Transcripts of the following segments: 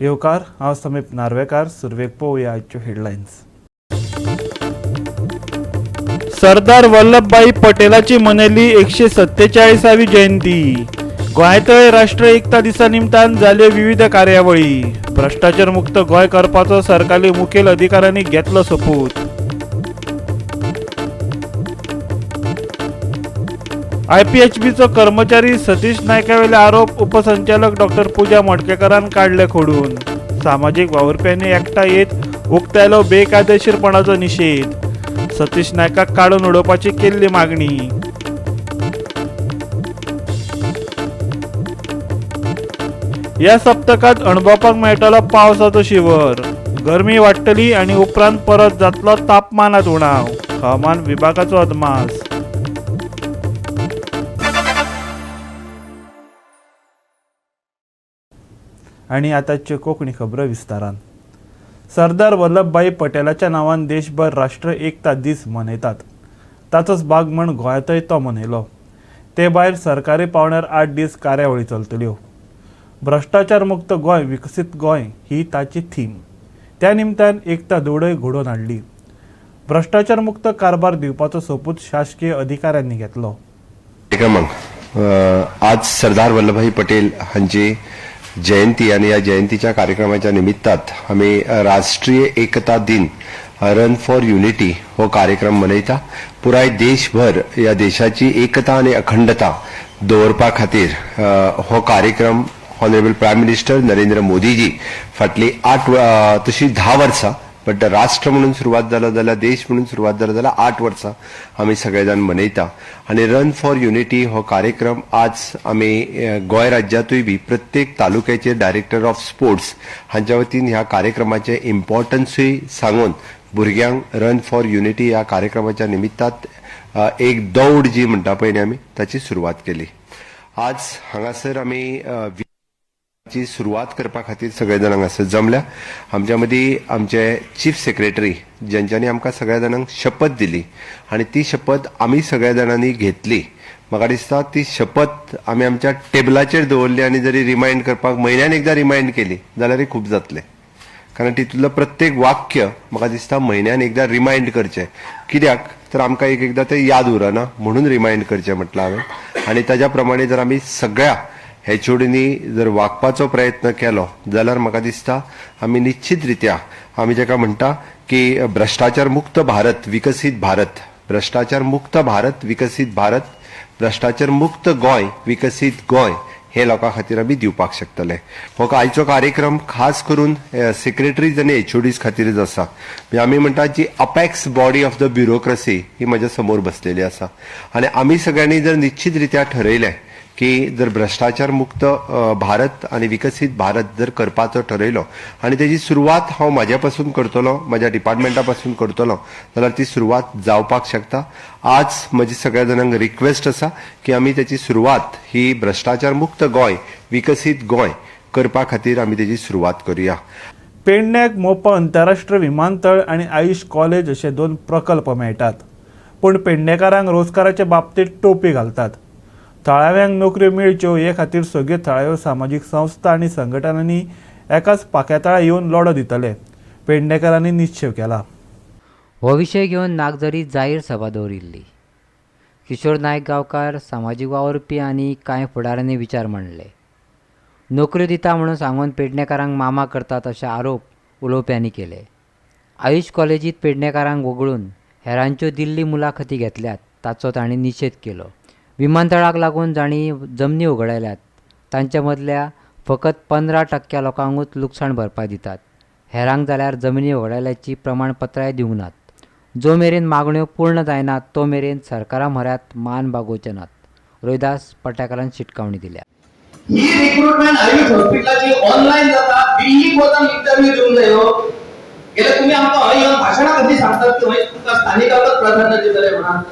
येवकार हांव समीप नार्वेकार. सुरवेक पळोवया आजच्यो हेडलायन्स. सरदार वल्लभभाई पटेलाची मनयली 147वी जयंती. गोंयांतय राष्ट्रीय एकता दिसा निमतान जाल्यो विविध कार्यावळी. भ्रष्टाचार मुक्त गोंय करपाचो सरकारी मुखेल अधिकाऱ्यांनी घेतलो सोपूत. IPHBचो कर्मचारी सतीश नायकावेले आरोप उपसंचालक डॉ. पुजा मडकेकारान काडले खोडून. सामाजीक वावुरप्यांनी एकठांय येत उक्तायलो बेकायदेशीरपणाचो निशेध. सतीश नायकाक काडून उडोवपाची केल्ली मागणी. ह्या सप्तकात अणभवपाक मेळटलो पावसाचो शिवर. गरमी वाडटली आनी उपरांत परत जातलो तापमानात उणाव. हवामान विभागाचो अदमास. आनी आतांच्यो कोंकणी खबरो विस्तारान. सरदार वल्लभभाई पटेलाच्या नांवान देशभर राष्ट्रीय एकता दीस मनयतात. ताचोच भाग म्हण गोंयांतय तो मनयलो. ते भायर सरकारी पावंड्यार 8 दीस कार्यावळी चलतल्यो. भ्रष्टाचार मुक्त गोंय विकसीत गोंय ही ताची थीम. त्या निमतान एकता दौडय घडोवन हाडली. भ्रष्टाचार मुक्त कारभार दिवपाचो सोपूत शासकीय अधिकाऱ्यांनी घेतलो. आज सरदार वल्लभभाई पटेल हांची जयंती आणि या जयंतीच्या कार्यक्रमाच्या निमित्तात आम्ही राष्ट्रीय एकता दिन रन फॉर युनिटी हो कार्यक्रम मनयता. पुराय देशभर या देशाची एकता आणि अखंडता दवरपा खातीर हो कार्यक्रम honourable prime minister Narendra Modiji फाटली 10 वर्सां बट राष्ट्र म्हणून सुरुवात जाला जाल्यार देश म्हणून सुरुवात जाला जाल्यार 8 वर्सां आमी सगळे जाण मनयता. आणि रन फॉर युनिटी हो कार्यक्रम आज आमी गोंय राज्यातूय बी प्रत्येक तालुक्याचे डायरेक्टर ऑफ स्पोर्ट्स हांच्या वतीन ह्या कार्यक्रमाचे इम्पॉर्टन्सूय सांगून भुरग्यांक रन फॉर युनिटी ह्या कार्यक्रमाच्या निमित्तात एक दौड जी म्हणटा पळय आमी ताची सुरवात केली. आज हांगासर आमी ची सुरुवात करपा खातीर सगळे जाणांक हांगासर जमल्या. आमच्या मदीं आमचे चीफ सेक्रेटरी ज्यांच्यानी आमकां सगळ्या जाणांक शपथ दिली आणि ती शपथ आमी सगळ्या जाणांनी घेतली. म्हाका दिसता ती शपथ आमी आमच्या टेबलाचेर दवरली आनी जरी रिमाइंड करपाक म्हयन्यान एकदां रिमाइंड केली जाल्यारय खूब जातलें. कारण तितूंतलो प्रत्येक वाक्य म्हाका दिसता म्हयन्यान एकदां रिमाइंड करचें. कित्याक तर आमकां एक एकदां तें याद उरना म्हणून रिमाइंड करचें म्हटलां हांवें. आनी ताज्या प्रमाणे जर आमी सगळ्या HODनी जर वागपाचो प्रयत्न केलो जाल्यार म्हाका दिसता आमी निश्चित रित्या आमी जेका म्हणटा की भ्रष्टाचार मुक्त भारत विकसीत भारत, भ्रष्टाचार मुक्त भारत विकसीत भारत, भ्रष्टाचार मुक्त गोंय विकसीत गोंय हे लोकां खातीर आमी दिवपाक शकतले. हो आयचो कार्यक्रम खास करून सेक्रेटरीज आनी HODs खातीरच आसा. आमी म्हणटा जी apex body of the bureaucracy ही म्हज्या समोर बसलेली आसा. आनी आमी सगळ्यांनी जर निश्चित रित्या ठरयलें की जर भ्रष्टाचार मुक्त भारत आणि विकसित भारत जर करपाचो ठरयलो आणि त्याची सुरुवात हांव म्हाज्या पासून करतलो, म्हाज्या डिपार्टमेंटा पासून करतलो जाल्यार ती सुरुवात जावपाक शकता. आज म्हजी सगळ्या जाणांक रिक्वेस्ट आसा की आमी त्याची सुरुवात ही भ्रष्टाचार मुक्त गोंय विकसीत गोंय करपा खातीर आमी त्याची सुरुवात करूया. पेडण्याक मोपा अंतरराष्ट्रीय विमानतळ आणि आयुष कॉलेज असे 2 प्रकल्प मेळटात. पूण पेडणेकारांक रोजगाराच्या बाबतीत टोपी घालतात. थळाव्यांक नोकऱ्यो मेळच्यो हे खातीर सगळ्यो थळाव्यो सामाजीक संस्था आनी संघटनांनी एकाच पाक्यातळा येवन लढो दितले. पेडणेकारांनी निश्चय केला. हो विशय घेवन नागजरीत जाहीर सभा दवरिल्ली. किशोर नायक गांवकार, सामाजीक वावुरपी आनी कांय फुडाऱ्यांनी विचार मांडले. नोकऱ्यो दिता म्हणून सांगून पेडणेकारांक मामा करतात अशे आरोप उलोवप्यांनी केले. आयुष कॉलेजीत पेडणेकारांक वगळून हेरांच्यो दिल्ली मुलाखती घेतल्यात ताचो तांणी निशेध केलो. विमानतळाक लागून जाणी जमनी उगडायल्यात तांच्या मदल्या फकत 15% लोकांकूच लुकसाण भरपाय दितात. हेरांक जाल्यार जमनी उगडायल्याची प्रमाणपत्राय दिवंक नात. जो मेरेन मागण्यो पूर्ण जायनात तो मेरेन सरकारा म्हऱ्यांत मान बागोवचे नात. रोहिदास पटेकारान शिटकावणी दिल्या. ही रिक्रुटमेंट आयुष हॉस्पिटलाची ऑनलाइन जाता. दिल्ली वचून इंटरव्यू दिवंक जायो. गेल्यार तुम्ही आमकां हय येवन भाशणां कशी सांगतात की हय तुमकां स्थानिकांकच प्राधान्य दितले म्हणून.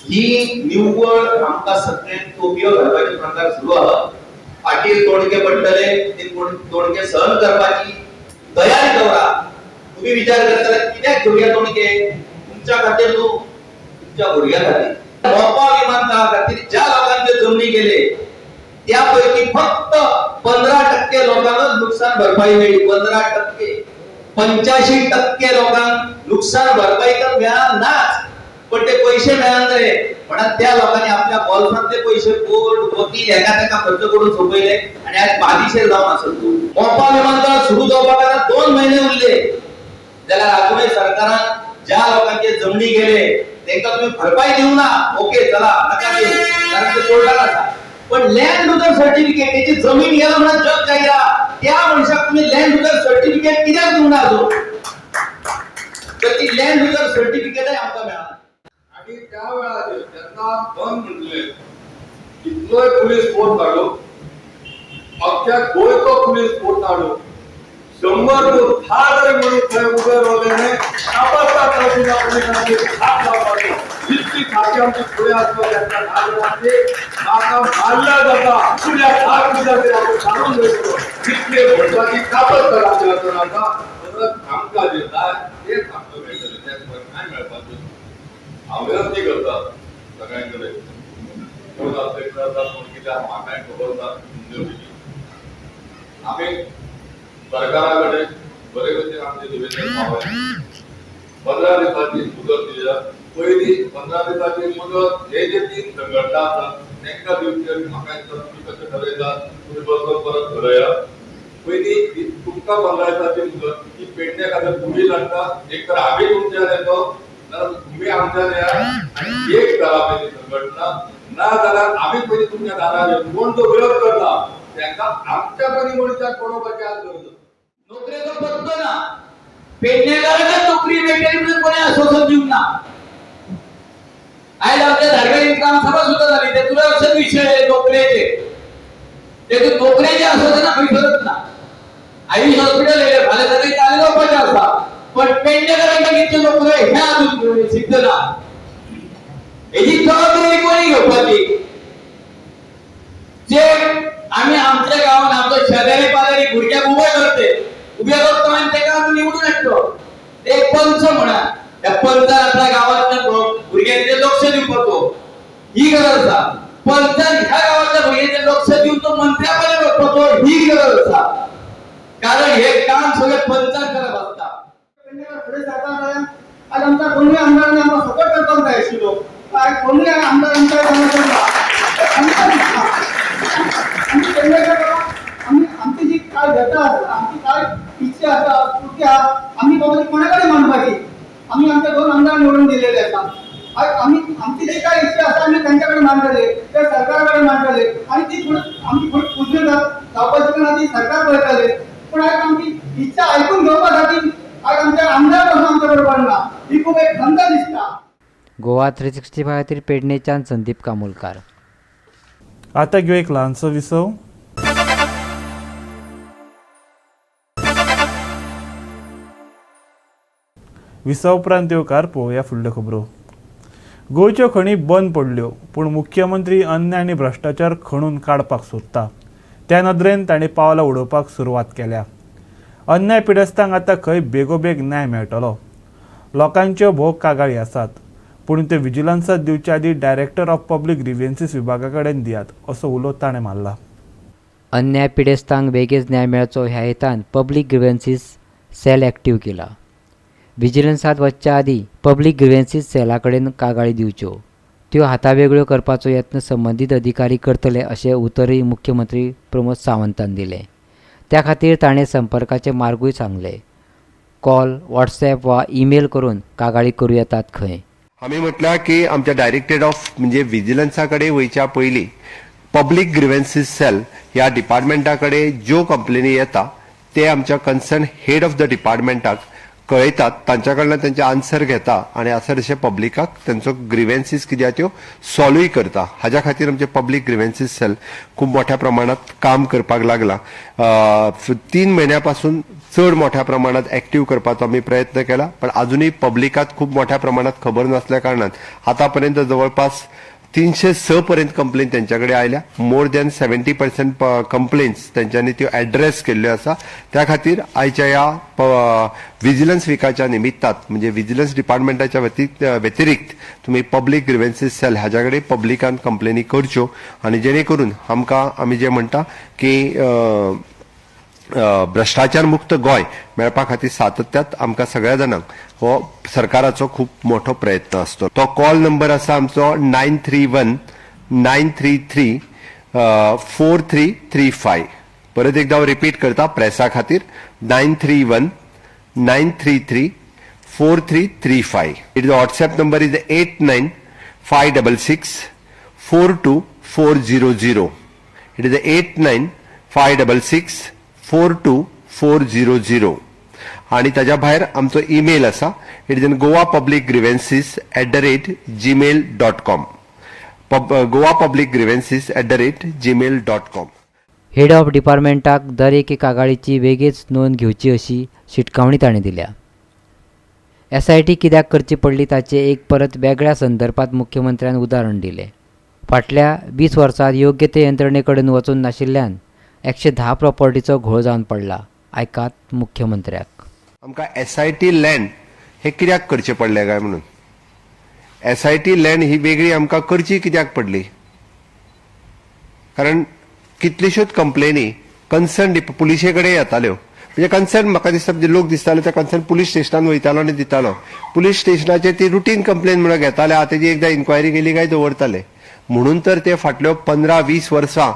ही निव्वळ आमकां सगळे टोपयो घालपाचे प्रकार सुरू आहा. फाटीर तोडगे पडटले, ते तोडगे सहन करपाची तयारी दवरा. तुम्ही विचार करता कित्याक घेवया तोडगे? तुमच्या खातीर न्हू, तुमच्या भुरग्यां खातीर. मोपा विमानतळा खातीर ज्या लोकांचे जमनी गेले त्यापैकी फक्त 15% लोकांना नुकसान भरपाई मिळेल. 15%, 85% लोकांना नुकसान भरपाई तर मिळणार नाच, पण ते पैसे मिळणार नाही. म्हणून त्या लोकांनी आपल्या बॉलफांचे पैसे कोर्ट वकील एका खर्च करून झोपले आणि आज बाधिशेर जाऊन असेल. मोपा विमानतळ सुरू जावपाक 2 महिने उरले. ज्याला राजूभाई सरकारान ज्या लोकांचे जमिनी गेले त्यांना तुम्ही भरपाई देऊ ना, ओके चला नका देऊ कारण ते तोडला नका, पण लँड युजर सर्टिफिकेट त्याची जमीन गेला म्हणून जग जायला त्या माणसाला तुम्ही लँड युजर सर्टिफिकेट कित्याक दिवना जो, तर ती लँड युजर सर्टिफिकेट आहे आमका मिळाला. आणि त्या वेळाचेर त्यांना बंद म्हटले इतलोय पुलीस फोर्स काढलो, अख्ख्या गोंयचो पुलीस फोर्स काढलो, 100 जरी म्हणून थंय उबे रावलेले नापासता तहसीलदार पोलिसांची हात लावपाचे जितकी खाती आमची फुडें आसता त्यांना नागरांचे म्हाका मारल्या जाता फुड्या हात दिल्याचे आपण सांगून वयतलो जितले भटवाची कापत करायची आसा नाका परत आमकां जे जाय तेच आमकां मेळटलें, त्याच काय मेळपाचें. हांव विनंती करता सगळ्यां कडेन कित्याक म्हाकाय खबर ना आमी सरकारा कडेन बरे भशेन आमचे निवेदन पावय. 15 दिसांची मुदत दिल्या. पयली 15 दिसांची मुदत हे जे 3 संघटना आसात तांकां दिवची. म्हाका दिसता तुमी कशें ठरयतात तुमी बसून परत ठरया. पयली तुमकां 15 दिसांची मुदत ही पेडण्या खातीर तुमी लागता, एक तर आमी तुमच्यान येतो ना तुम्ही आमच्यान या आणि एक करा पयली संघटना, ना जाल्यार आमी पयली तुमच्या दारार येवन कोण तो विरोध करता तांकां आमच्या परी मनशाक पडोवपाची आज गरज. नोकरीचा पत्तो ना पेडणेकरांना नोकरी भेटेल म्हणून कोणी आश्वासन देऊ ना. आज आपल्या धारगडी काम सभा सुद्धा झाली ते तुला लक्षात विषय आहे नोकरीचे, ते तू नोकरीचे आश्वासन भेटत ना. आयुष हॉस्पिटल आहे मला तरी चालू पाहिजे असा, पण पेडणेकरांना किती नोकरी ह्या अजून सिद्ध ना. याची जबाबदारी कोणी घेवपाची? जे आम्ही आमच्या गावात आमच्या शेजारी पाजारी भुरग्याक उभे करतो आणि तेका आम्ही निवडून येतो. एक पंच म्हणा त्या पंचान आपल्या गावातल्या भुरग्यांचे लक्ष दिवपाचो ही गरज आसा. पंचान ह्या गावातल्या भुरग्यांचे लक्ष दिवन तो मंत्र्यापर्यंत वचपाचो ही गरज आसा, कारण हे काम सगळे पंचान करत असता. आज आमच्या कोणी आमदारांनी आम्हाला सपोर्ट करता जाय आशिल्लो, कोणी आमदारांच्या आमची जी काय व्यथा आसा आमची काय इच्छा आसा स्फूर्ती आसा आम्ही बाबा कोणाकडे मांडपाची. आम्ही आमच्या 2 आमदार निवडून दिलेले आसा. आम्ही आमची जी काय इच्छा आसा आम्ही त्यांच्याकडे मांडले, त्या सरकारकडे मांडले आणि ती आमची पूर्ण जावपाची ना ती सरकार पळयतले. पण आज आमची इच्छा ऐकून घेवपासाठी आज आमच्या आमदार पासून आमच्या बरोबर ना ही खूप एक खंत दिसता. गोवा 365 खातीर पेडणेच्यान संदीप कामोलकार. आता घेऊ एक ल्हानसो विसव. विसव उपरांत येवकार पळोवया फुडल्यो खबरो. गोंयच्यो खणी बंद पडल्यो पूण मुख्यमंत्री अन्य आनी भ्रश्टाचार खणून काडपाक सोदता. त्या नदरेन तांणी पावलां उडोवपाक सुरवात केल्या. अन्याय पिडेस्तांक आतां खंय बेगोबेग न्याय मेळटलो. लोकांच्यो भोव कागाळी आसात पूण त्यो विजिलन्सात दिवचे आदी डायरेक्टर ऑफ पब्लीक ग्रिव्हन्सीस विभागा कडेन दियात असो उलो ताणें मारला. अन्याय पिडेस्तांक बेगीच न्याय मेळचो ह्या हेतान पब्लीक ग्रिव्हन्सीस सेल एक्टीव केला. विजिलन्सात वचच्या आदी पब्लीक ग्रिव्हन्सीस सेला कडेन कागाळी दिवच्यो त्यो हातावेगळ्यो करपाचो यत्न संबंदीत अधिकारी करतले अशें उतरय मुख्यमंत्री प्रमोद सावंतान दिलें. त्या खातीर ताणें संपर्काचे मार्गूय सांगले. कॉल, व्हॉट्सॲप वा ईमेल करून कागाळी करूं येतात खंय. आम्ही म्हटलं की आमच्या डायरेक्टरेट ऑफ म्हणजे विजिलन्साकडे वयच्या पयलीं पब्लीक ग्रिव्हन्सीस सेल ह्या डिपार्टमेंटाकडे ज्यो कंप्लेनी येता ते आमच्या कन्सर्न हेड ऑफ द डिपार्टमेंटाक कळयतात, तांच्या कडल्यान त्यांचे आन्सर घेता आणि अशें तशें पब्लिकाक त्यांचो ग्रिव्हन्सीस कित्या त्यो सॉल्वूय करता. हाज्या खातीर आमचे पब्लीक ग्रिव्हन्सीस सेल खूब मोठ्या प्रमाणात काम करपाक लागला. 3 महिन्यापासून चड मोठ्या प्रमाणात ऍक्टिव्ह करपाचो आमी प्रयत्न केला, पण अजूनही पब्लिकात खूप मोठ्या प्रमाणात खबर नसल्या कारणान आतापर्यंत जवळपास 306 पर्यंत कंप्लेन त्यांच्याकडे आयल्या. मोर दॅन 70% कंप्लेन्स त्यांच्यानी त्यो ॲड्रेस केल्ल्यो आसा. त्या खातीर आयच्या ह्या विजिलन्स विकाच्या निमित्तात म्हणजे विजिलन्स डिपार्टमेंटाच्या व्यतिरिक्त तुम्ही पब्लीक ग्रिव्हन्सीस सेल हाच्या कडेन पब्लिकान कंप्लेनी करच्यो आनी जेणे करून आमकां आमी जे म्हणटा की भ्रष्टाचार मुक्त गोंय मेळपा खातीर सातत्यात आमकां सगळ्या जाणांक हो सरकाराचो खूब मोठो प्रयत्न आसतो. तो कॉल नंबर आसा आमचो 9319334335. परत एकदा हांव रिपीट करता प्रेसा खातीर 9319334335. It WhatsApp number is 8956642400. It is 8956642400. आणि ताच्या भायर आमचो ईमेल आसा. It is goapublicgrievances@gmail.com. goapublicgrievances@gmail.com. Head of डिपार्टमेंटाक दर एके कागाळीची वेगळीच नोंद घेवची अशी शिटकावणी ताणें दिल्या. SIT कित्याक करची पडली ताचे एक परत वेगळ्या संदर्भात मुख्यमंत्र्यान उदाहरण दिलें. फाटल्या 20 वर्सांत योग्य ते यंत्रणे कडेन वचून नाशिल्ल्यान 110 प्रॉपर्टीचो घोळ जावन पडला. आयकात मुख्यमंत्र्याक. आमकां SIT लँड हे कित्याक करचे पडले काय म्हणून. SIT लँड ही वेगळी आमकां करची कित्याक पडली कारण कितल्योश्योच कंप्लेनी कन्सर्न पुलिशे कडेन येताल्यो. म्हणजे कन्सर्न म्हाका दिसता म्हणजे लोक दिसताले ते कन्सर्न पुलीस स्टेशनान वयतालो आनी दितालो. पुलीस स्टेशनाचेर ती रुटीन कंप्लेन म्हणून घेताले. तेजी एकदां इन्क्वायरी केली काय दवरताले. म्हणून तर ते फाटल्यो 15-20 वर्सां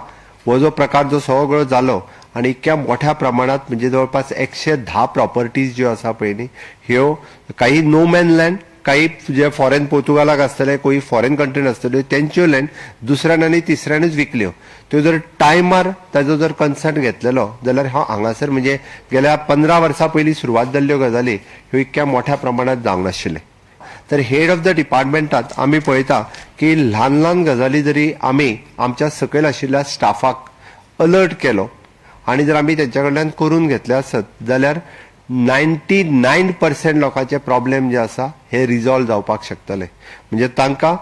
हो जो प्रकार जो सगळो जालो आणि इतक्या मोठ्या प्रमाणात म्हणजे जवळपास 110 प्रॉपर्टीज ज्यो आसा पळय न्ही ह्यो काही नो मॅन लँड काही जे फॉरेन पोर्तुगालाक आसतले कोई फॉरेन कंट्रीन आसतल्यो तेंच्यो लँड दुसऱ्यान आनी तिसऱ्यानूच विकल्यो. त्यो जर टायमार ताजो जर कन्सर्ट घेतलेलो जाल्यार हांव हांगासर म्हणजे गेल्या 15 वर्सां पयलीं सुरवात जाल्ल्यो गजाली ह्यो इतक्या मोठ्या प्रमाणात जावंक नाशिल्ले. तर हेड ऑफ द डिपार्टमेंटात आमी पळयता की ल्हान ल्हान गजाली जरी आमी आमच्या सकयल आशिल्ल्या स्टाफाक अलर्ट केलो आणि जर आमी तेंच्या कडल्यान करून घेतले आसत जाल्यार 99% लोकांचे प्रॉब्लेम जे आसा हे रिजॉल्व जावपाक शकतले. म्हणजे तांकां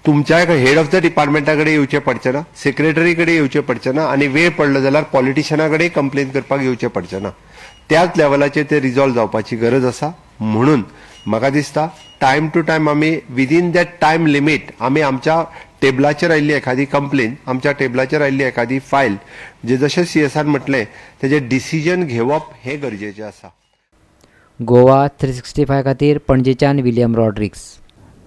तुमच्या हेड ऑफ द डिपार्टमेंटा कडेन येवचें पडचें ना, सेक्रेटरी कडेन येवचें पडचें ना आनी वेळ पडलो जाल्यार पॉलिटिशियना कडेन कंप्लेन करपाक येवचें पडचें ना. त्याच लेवलाचेर ते रिजॉल्व जावपाची गरज आसा. म्हणून म्हाका दिसता टायम टू टायम आमी विदीन दॅट टायम लिमीट आमी आमच्या टेबलाचेर आयिल्ली एखादी कंप्लेन आमच्या टेबलाचेर आयिल्ली एखादी फायल जे जशें CSR म्हटलें तेजे डिसिजन घेवप हे गरजेचें आसा. गोवा 365 खातीर पणजेच्यान विलियम रॉड्रिक्स.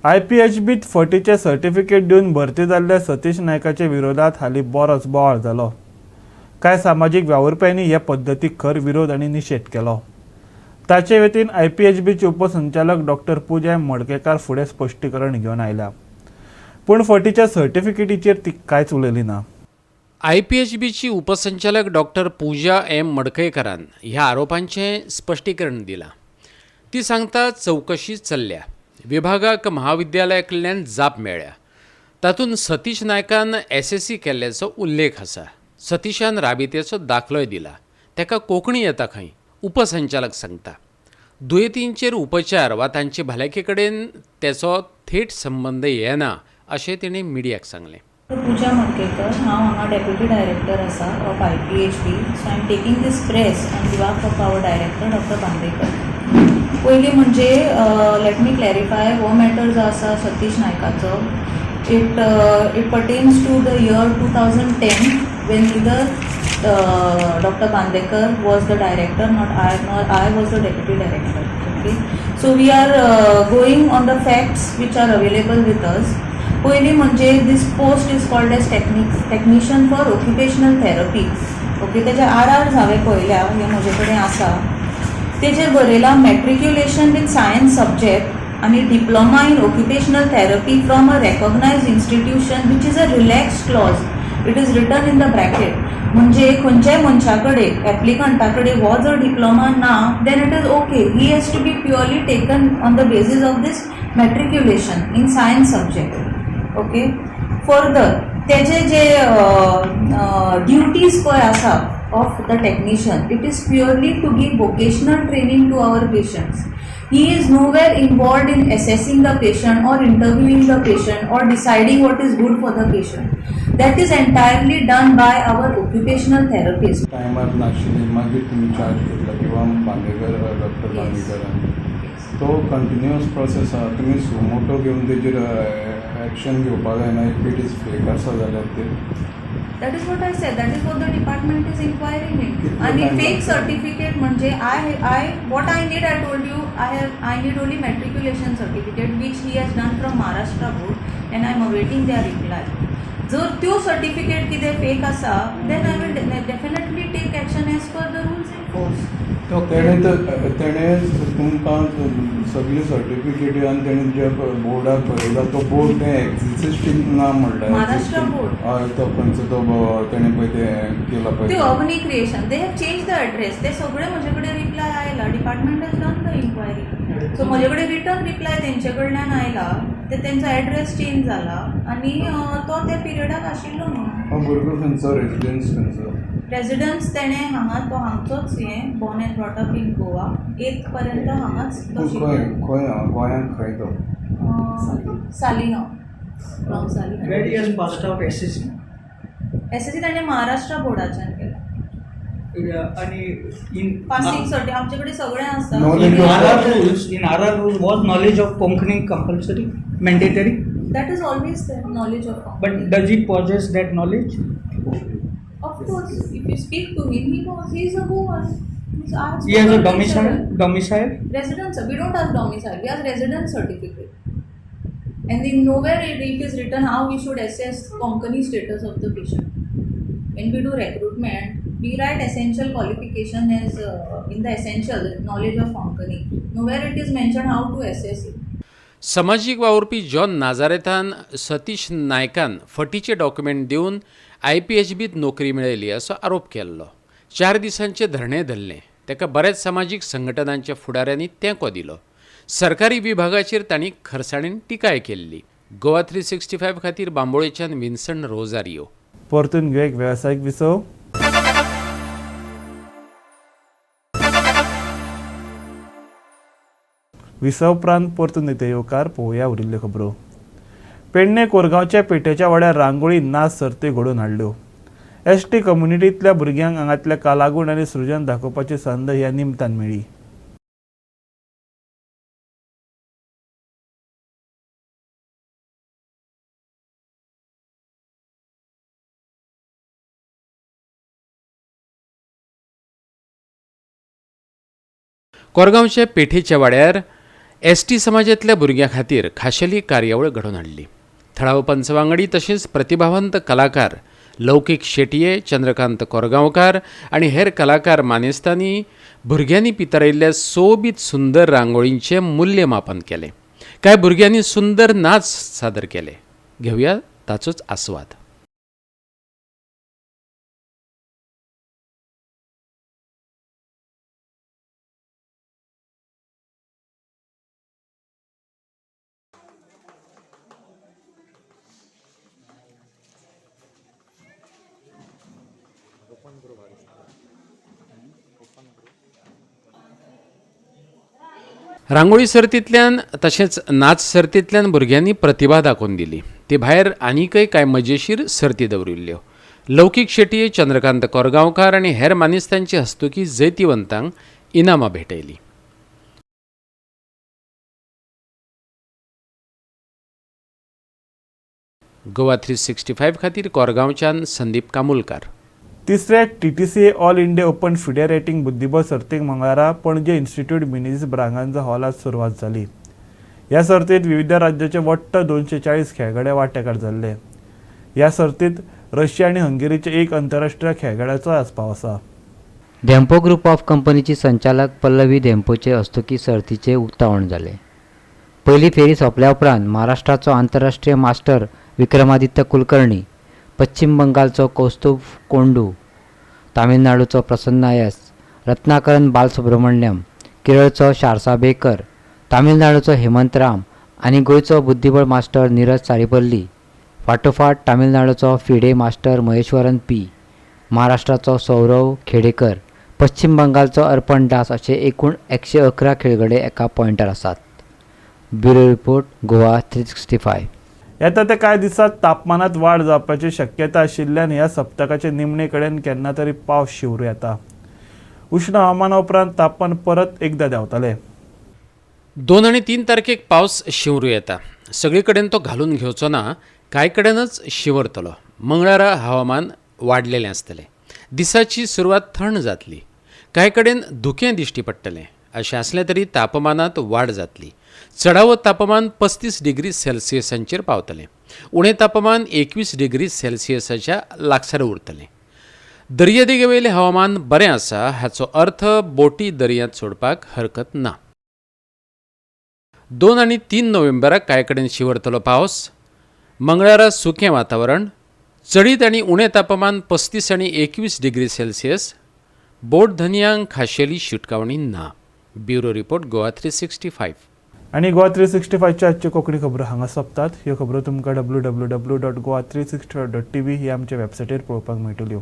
IPHBत फटीचे सर्टिफिकेट दिवन भरती जाल्ल्या सतीश नायकाच्या विरोधात हालीं बरोच बोवाळ जालो. कांय सामाजीक वावुरप्यांनी ह्या पद्दतीक खर विरोध आनी निशेध केलो. ताचे वतीन IPHBचे उपसंचालक डॉक्टर पूजा मडकेकार फुडें स्पश्टीकरण घेवन आयल्या. पूण फटीच्या सर्टिफिकेटीचेर ती कांयच उलयली ना. IPHBची उपसंचालक डॉक्टर पूजा M मडकयकारान ह्या आरोपांचें स्पश्टीकरण दिलां. ती सांगता चवकशी चल्ल्या. विभागाक महाविद्यालया कडल्यान जाप मेळ्ळ्या. तातूंत सतीश नायकान SSC केल्ल्याचो उल्लेख आसा. सतीशान राबितेचो दाखलोय दिला. ताका कोंकणी येता खंय उपसंचालक सांगता. दुयेंतींचेर उपचार वा तांचे भलायके कडेन तेचो थेट संबंद येना अशें तिणें मिडियाक सांगलें. पूजा मडकेकर हांव हांगा डेप्युटी डायरेक्टर आसा of IPHB. So I am taking this press on behalf of our director doctor Bandekar. पयलीं म्हणजे लेट मी क्लॅरिफाय हो मॅटर जो आसा सतीश नायकाचो it pertains to the year 2010 when neither Dr. Bandekar was the director, nor I was the deputy director. Okay, so we are going on the facts which are available with us. पहिली म्हणजे this post is called as technician for occupational therapy. Okay, तेजे RR हांवें पळयल्या हे म्हजे कडेन आसा. तेजेर बरयला matriculation with science subject आणि diploma in occupational therapy from a recognized institution which is a relaxed clause. It is written in the bracket. म्हणजे खंयच्याय मनशाकडे एप्लिकंटाकडे हो जर डिप्लोमा ना then it is okay. He has to be purely taken on the basis of this matriculation in science subject. Okay, further तेजे जे duties पळय आसा of the technician it is purely to give vocational training to our patients. He is nowhere involved in assessing the patient or interviewing the patient or deciding what is good for the patient. That is entirely done by our occupational therapist. टायमार नाशिल्ली मागीर तुमी charge घेतला किंवा Bandekar doctor Yes. बांदेकरान तो continuous process आहा तुमी suo motu घेवन तेजेर एक्शन घेवपाक जायना इफ इट इज फेक आसा जाल्यार ते That is what I said. That is what the department is inquiring in. कितने And time fake लागतो? certificate म्हणजे what I need, I told you, I need only matriculation certificate which he has done from Maharashtra board and I am awaiting their reply. जर त्यो certificate कितें fake आसा, then I will definitely take action as per the rules in force. तो तेणें तुमकां सगळी सर्टिफिकेटी आनी तेणें जे बोर्डाक बरयला तो बोर्ड तें एक्झिस्टींग ना म्हणटा महाराष्ट्र board. हय तो खंयचो तो तेणें पळय तें केला ते पळय अवनी creation they have change the address ते सगळे म्हजे कडेन रिप्लाय आयला department has done the inquiry so म्हजे कडेन रिटर्न रिप्लाय तेंचे कडल्यान आयला ते तेंचो एड्रेस चेंज जाला आनी तो त्या पिरियडाक आशिल्लो म्हणून हो भुरगो खंयचो रेजिडेंस खंयचो रेजिडन्स तेणें हांगा तो हांगचोच हें born end brought up in Goa 8th पर्यंत हांगाच तो खंय शिकलो खंय गोंयांत खंय तो Saligao from Saligao Where he has passed out SSC. SSC ताणें महाराष्ट्र बोर्डाच्यान केला आणि in पासिंग सर्टी आमचे कडेन सगळें आसा Knowledge in RR rules was knowledge of Konkani compulsory, mandatory, that is always the knowledge of but does he possess that knowledge? Of course, if you speak to him, he knows he is a Goan. He has a domicile. Residence. We don't have domicile. We have residence certificate. And in nowhere it is written how we should assess Konkani status of the patient. When we do recruitment, we write essential qualification as in the essential knowledge of Konkani. Nowhere it is mentioned how to assess it. समाजीक वावुरपी John नाजारेथान Satish नायकान फटीचे document दिवन IPHBत नोकरी मेळयली असो आरोप केल्लो 4 दिसांचे धरणे धरले ताका बऱ्याच सामाजीक संघटनांच्या फुडाऱ्यांनी तेंको दिलो सरकारी विभागाचेर तांणी खरसाणीन टिकाय केल्ली गोवा 365 खातीर बांबोळेच्यान विन्संट रोजारियो परतून घेऊ एक वेवसायीक विसव विसव उपरांत परतून येते येवकार पळोवया उरिल्ल्यो खबरो पेडणे कोरगांवच्या पेटेच्या वाड्यार रांगोळी नाच सर्ती घडोवन हाडल्यो ST कम्युनिटींतल्या भुरग्यांक हांगातल्या कलागूण आनी सृजन दाखोवपाची संद ह्या निमतान मेळ्ळी कोरगांवच्या पेठेच्या वाड्यार ST समाजांतल्या भुरग्यां खातीर खाशेली कार्यावळ घडोवन हाडली थळाव पंचवांगडी तशेंच प्रतिभावंत कलाकार लौकीक शेटये चंद्रकांत कोरगांवकार आनी हेर कलाकार मानेस्तांनी भुरग्यांनी पितरायल्ल्या सोबीत सुंदर रांगोळींचें मूल्यमापन केलें कांय भुरग्यांनी सुंदर नाच सादर केले घेवया ताचोच आस्वाद रांगोळी सर्तींतल्यान तशेंच नाच सर्तींतल्यान भुरग्यांनी प्रतिभा दाखोवन दिली ते भायर आनीकय कांय मजेशीर सर्ती दवरिल्ल्यो लौकीक शेटये चंद्रकांत कोरगांवकार आनी हेर मानेस्तांची हस्तुकी जैतिवंतांक इनामां भेटयली गोवा 365 खातीर कोरगांवच्यान संदीप कामुलकार तिसऱ्या TTCA all India open FIDE rating बुद्धिबळ सर्तीक मंगळारा पणजे इन्स्टिट्यूट मिनिजीस ब्रागांजा हॉलात सुरवात जाली ह्या सर्तीत विविध राज्याचे वट्ट 240 खेळगडे वांटेकार जाल्ले ह्या सर्तीत रशिया आनी हंगेरीचे एक आंतरराष्ट्रीय खेळगड्याचो आस्पाव आसा धेंपो ग्रुप ऑफ कंपनीची संचालक पल्लवी धेंपोचे हस्तुकी सर्तीचे उक्तावण जाले पयली फेरी सोंपल्या उपरांत महाराष्ट्राचो आंतरराष्ट्रीय मास्टर विक्रमादित्य कुलकर्णी पश्चिम बंगालचो कौस्तुभ कोंडू तामिळनाडूचो प्रसन्ना एस रत्नाकरन बालसुब्रमण्यम केरळचो शारसा बेकर तामिळनाडूचो हेमंत राम आनी गोंयचो बुद्धिबळ मास्टर नीरज सारीपल्ली फाटोफाट तामिळनाडूचो फिडे मास्टर महेश्वरन पी महाराष्ट्राचो सौरव खेडेकर पश्चिम बंगालचो अर्पण दास असे एकूण 111 खेळगडे एका पॉइंटार आसात. Bureau report Goa 365. येता त्या कांय दिसांत तापमानात वाड जावपाची शक्यता आशिल्ल्यान ह्या सप्तकाचे निमणे कडेन केन्ना तरी पावस शिवरू येता. उष्ण हवामाना उपरांत तापमान परत एकदा देंवतले. 2 आणि 3 तारखेक पावस शिवरू येता. सगळे कडेन तो घालून घेवचो ना, कांय कडेनच शिवरतलो. मंगळारा हवामान वाडलेलें आसतलें. दिसाची सुरवात थंड जातली. कांय कडेन धुकें दिश्टी पडटलें. अशें आसलें तरी तापमानात वाड जातली. चडावत तापमान 35 डिग्री सेल्सियसांचेर पावतलें. उणें तापमान 21 डिग्री सेल्सियसाच्या लागसार उरतलें. दर्यादेगेवयलें हवामान बरें आसा हाचो अर्थ बोटी दर्यांत सोडपाक हरकत ना. 2 आणि 3 नोव्हेंबराक कांय कडेन शिवरतलो पावस. मंगळारा सुकें वातावरण. चडीत आनी उणें तापमान 35 आणि 21 डिग्री सेल्सियस. बोट धन्यांक खाशेली शिटकावणी ना. Bureau report Goa 365. आणि गोवा 365च्या आजच्यो कोंकणी खबरो हांगा सोंपतात. ह्यो खबरो तुमकां www.goa365.tv ही आमच्या वेबसायटीर पळोवपाक मेळटल्यो.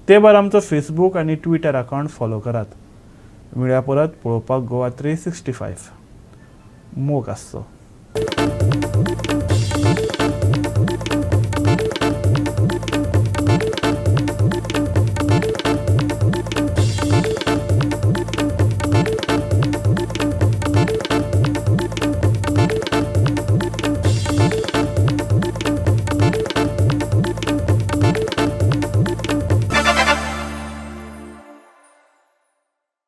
ते भायर आमचो फेसबूक आनी ट्विटर अकावंट फॉलो करात. मेळया परत पळोवपाक गोवा 365. मोग आसचो.